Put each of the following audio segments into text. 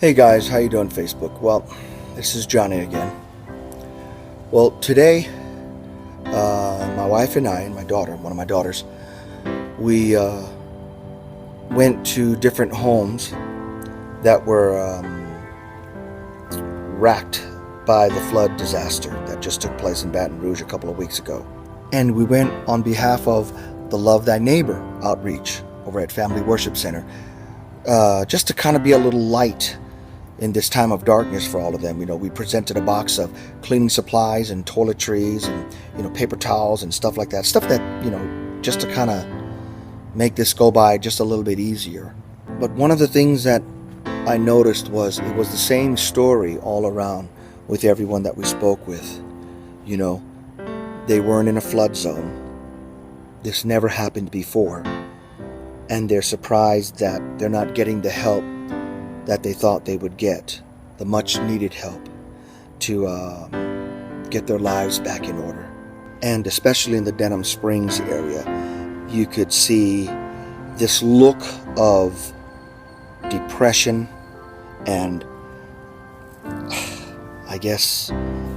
Hey guys, how you doing Facebook? Well, this is Johnny again. Well, today, my wife and I and my daughter, one of my daughters, we went to different homes that were racked by the flood disaster that just took place in Baton Rouge a couple of weeks ago. And we went on behalf of the Love Thy Neighbor outreach over at Family Worship Center, just to kind of be a little light in this time of darkness for all of them. We presented a box of cleaning supplies and toiletries and, paper towels and stuff like that. Stuff that, just to kind of make this go by just a little bit easier. But one of the things that I noticed was it was the same story all around with everyone that we spoke with. They weren't in a flood zone. This never happened before. And they're surprised that they're not getting the help that they thought they would get, the much needed help to get their lives back in order. And especially in the Denham Springs area, you could see this look of depression and, I guess,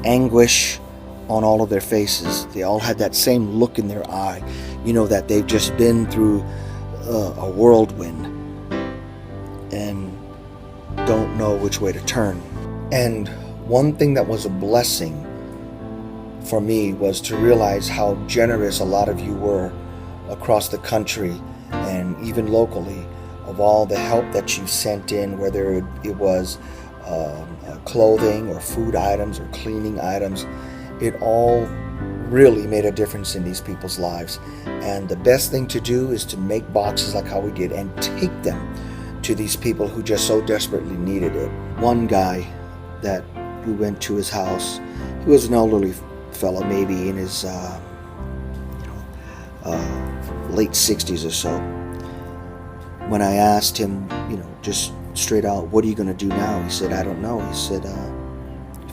anguish on all of their faces. They all had that same look in their eye, that they've just been through a whirlwind and don't know which way to turn. And one thing that was a blessing for me was to realize how generous a lot of you were across the country and even locally of all the help that you sent in, whether it was clothing or food items or cleaning items. It all really made a difference in these people's lives. And the best thing to do is to make boxes like how we did and take them to these people who just so desperately needed it. One guy that we went to his house, he was an elderly fellow, maybe in his late 60s or so. When I asked him, just straight out, what are you going to do now? He said, I don't know. He said,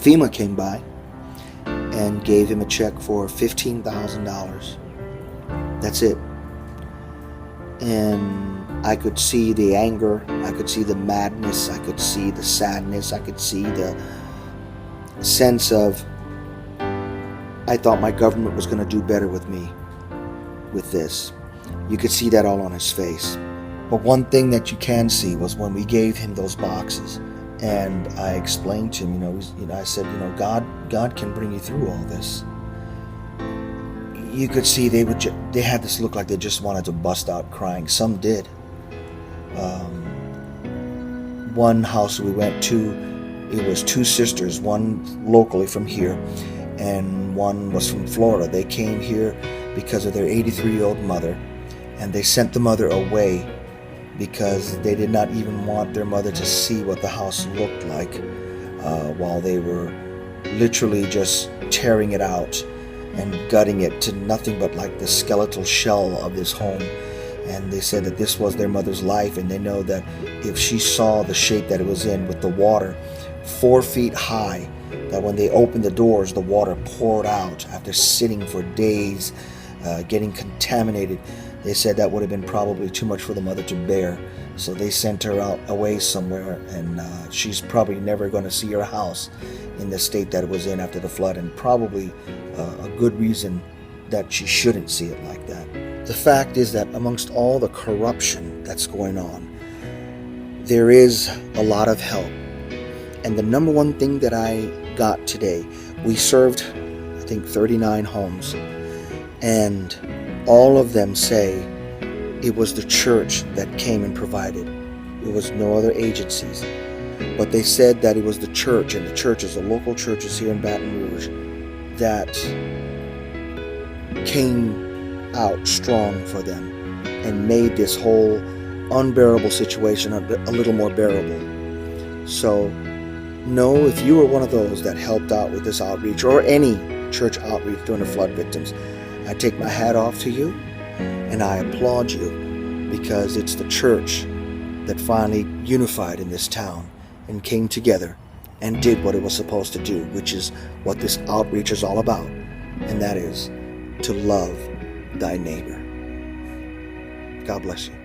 FEMA came by and gave him a check for $15,000. That's it. And I could see the anger, I could see the madness, I could see the sadness, I could see the sense of, I thought my government was going to do better with me with this. You could see that all on his face. But one thing that you can see was when we gave him those boxes, and I explained to him, I said, God can bring you through all this. You could see they had this look like they just wanted to bust out crying. Some did. One house we went to, it was two sisters, one locally from here and one was from Florida. They came here because of their 83-year-old mother, and they sent the mother away because they did not even want their mother to see what the house looked like while they were literally just tearing it out and gutting it to nothing but like the skeletal shell of this home. And they said that this was their mother's life, and they know that if she saw the shape that it was in with the water 4 feet high, that when they opened the doors, the water poured out after sitting for days, getting contaminated. They said that would have been probably too much for the mother to bear. So they sent her out away somewhere, and she's probably never going to see her house in the state that it was in after the flood, and probably a good reason that she shouldn't see it like that. The fact is that amongst all the corruption that's going on, there is a lot of help. And the number one thing that I got today, we served, I think, 39 homes, and all of them say it was the church that came and provided. It was no other agencies. But they said that it was the church, and the churches, the local churches here in Baton Rouge, that came out strong for them. and made this whole unbearable situation a little more bearable. So know, if you were one of those that helped out with this outreach or any church outreach during the flood victims, I take my hat off to you and I applaud you, because it's the church that finally unified in this town and came together and did what it was supposed to do, which is what this outreach is all about, and that is to love thy neighbor. God bless you.